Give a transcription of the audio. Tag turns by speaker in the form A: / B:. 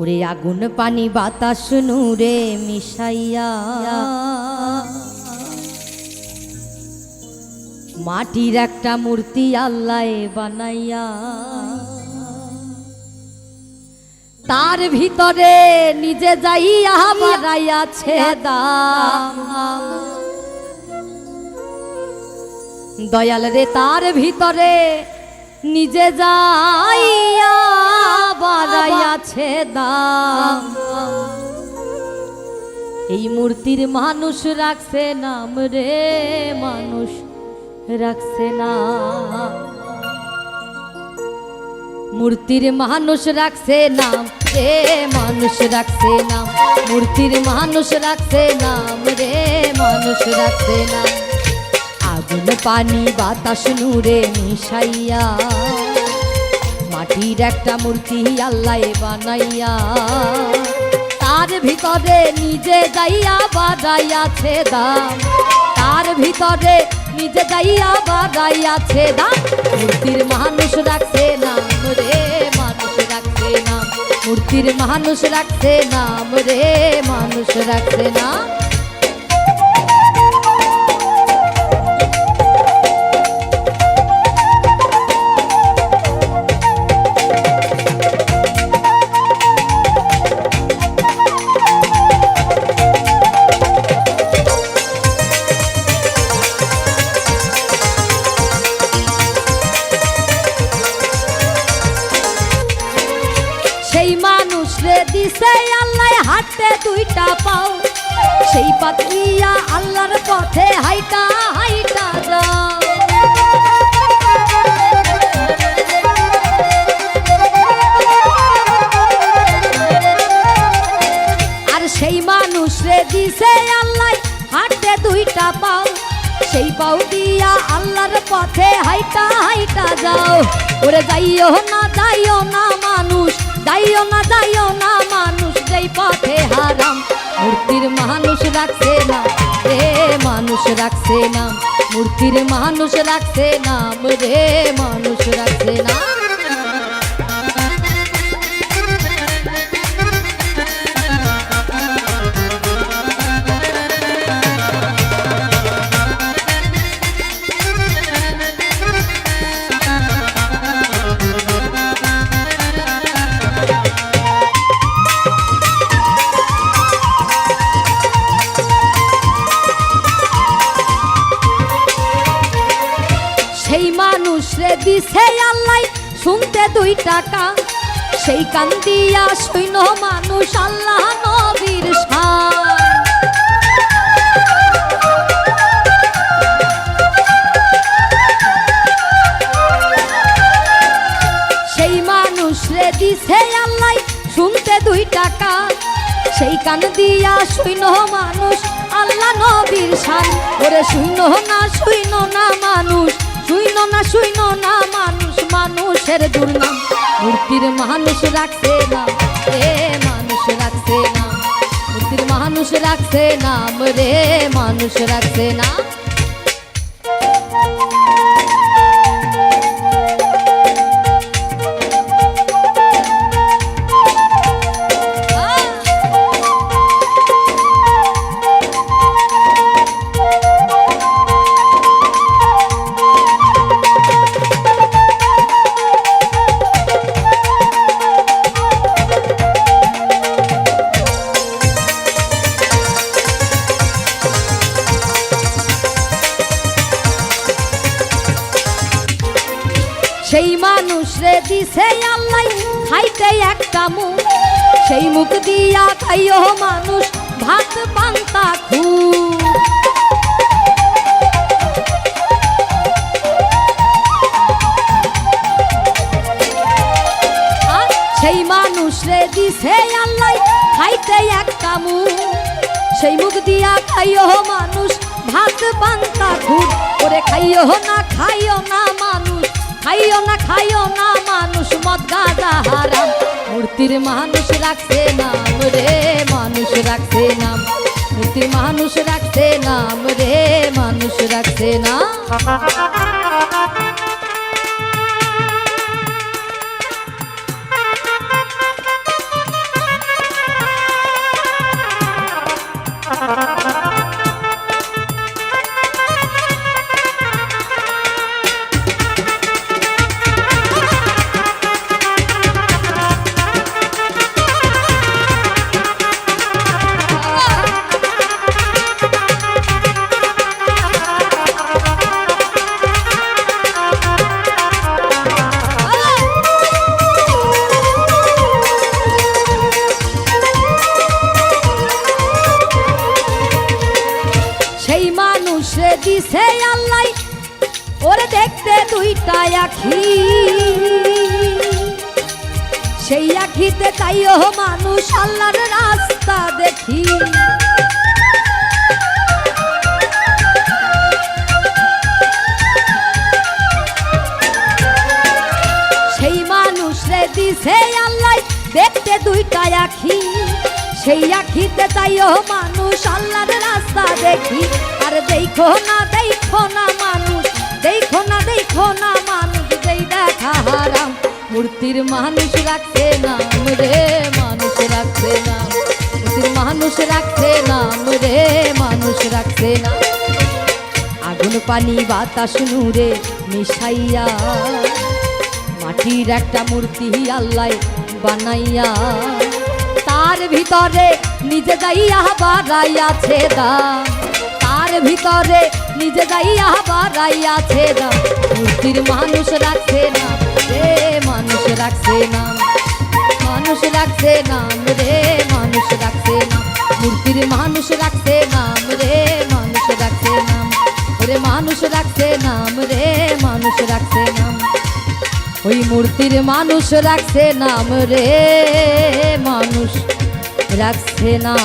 A: ওরে আগুন পানি বাতাস নূরে মিশাইয়া মাটির একটা মূর্তি আল্লাহ বানাইয়া তার ভিতরে নিজে যাইয়া বাড়াইয়াছে দাম। দয়াল রে তার ভিতরে নিজে যাইয়া বাড়াইয়াছে দাম। এই মূর্তির মানুষ রাখছে নাম রে, মানুষ রাখছে না। মূর্তির মানুষ রাখছে নাম রে, মানুষ রাখছে নাম। মূর্তির মানুষ রাখছে নাম রে, মানুষ রাখছে নাম। আগুন পানি বাতাস নূরে মিশাইয়া মাটির একটা মূর্তি আল্লাহ বানাইয়া তার ভিতরে নিজে যাইয়া বাড়াইয়াছে দাম। তার ভিতরে নিজে যাইয়া বাড়াইয়াছে দাম। মূর্তির মানুষ রাখছে নাম রে, মানুষ রাখছে নাম। মূর্তির মানুষ রাখছে নাম রে, মানুষ রাখছে নাম। সেই মানুষ রে দিছে আল্লাহ হাতে দুইটা পাও, সেই পাতিয়া আল্লাহর পথে হাইটা হাইটা যাও। আর সেই মানুষ রে দিছে আল্লাহ হাতে দুইটা পাও, সেই পাও দিয়া আল্লাহর পথে হাইটা হাইটা যাও। ওরে যাইও না মানুষ, যাইও না মানুষ যেই পথে হারাম। মূর্তির মানুষ রাখছে নাম রে, মানুষ রাখছে নাম। মূর্তির মানুষ রাখছে নাম রে, মানুষ রাখছে নাম। সেই মানুষ রে দিছে আল্লাহ শুনতে 2 টাকা, সেই কান দিয়া শৈন মানুষ আল্লাহ নবীর শান। সেই মানুষ রে দিছে আল্লাহ শুনতে 2 টাকা, সেই কান দিয়া শৈন মানুষ আল্লাহ নবীর শান। ওরে শৈন না মানুষ, শুইন না মানুষ, মানুষের দুর্নাম। মূর্তির মানুষ রাখছে নাম রে, মানুষ রাখছে নাম। মূর্তির মানুষ রাখছে নাম রে, মানুষ রাখছে নাম। সেই মানুষ রে দিছে আল্লাহ খাইতে একটা মুখ, সেই মুখ দিয়া খাইও মানুষ ভাত পান্তা খুব। সেই মানুষ রে দিছে আল্লাহ খাইতে একটা মুখ, সেই মুখ দিয়া খাইও মানুষ ভাত পান্তা খুব। ওরে খাইও না মানুষ, খাইও না মানুষ মদ গাঁজা হারাম। মূর্তির মানুষ রাখছে নাম রে, মানুষ রাখছে নাম। মূর্তির মানুষ রাখছে নাম রে, মানুষ রাখছে নাম। দিছে আল্লাহ ওরে দেখতে দুইটা আখি, সেই আখিতে তাইও মানুষ আল্লাহর রাস্তা দেখি। সেই মানুষ রে দিছে আল্লাহ দেখতে দুইটা আখি, সেই আখিতে তাইও মানুষ আল্লাহর রাস্তা দেখি। আর দেখো না মানুষ, দেখো না মানুষ, যেই দেখা হারাম মূর্তির মানুষ রাখছে নাম রে, মানুষ রাখছে নাম, মূর্তির মানুষ রাখছে নাম রে, মানুষ রাখছে নাম। আগুন পানি বাতাস নূরে মিশাইয়া মাটির একটা মূর্তি আল্লাহ বানাইয়া, তার ভিতরে নিজে যাইয়া বাড়াইয়াছে দাম, তার ভিতরে নিজে যাইয়া বাড়াইয়াছে দাম। মূর্তির মানুষ রাখছে নাম রে, মানুষ রাখছে নাম, মানুষ রাখছে নাম রে, মানুষ রাখছে নাম। মূর্তির মানুষ রাখছে নাম রে, মানুষ রাখছে নাম, ওরে মানুষ রাখছে নাম রে, মানুষ রাখছে নাম। ওই মূর্তির মানুষ রাখছে নাম রে, মানুষ রাখছে না।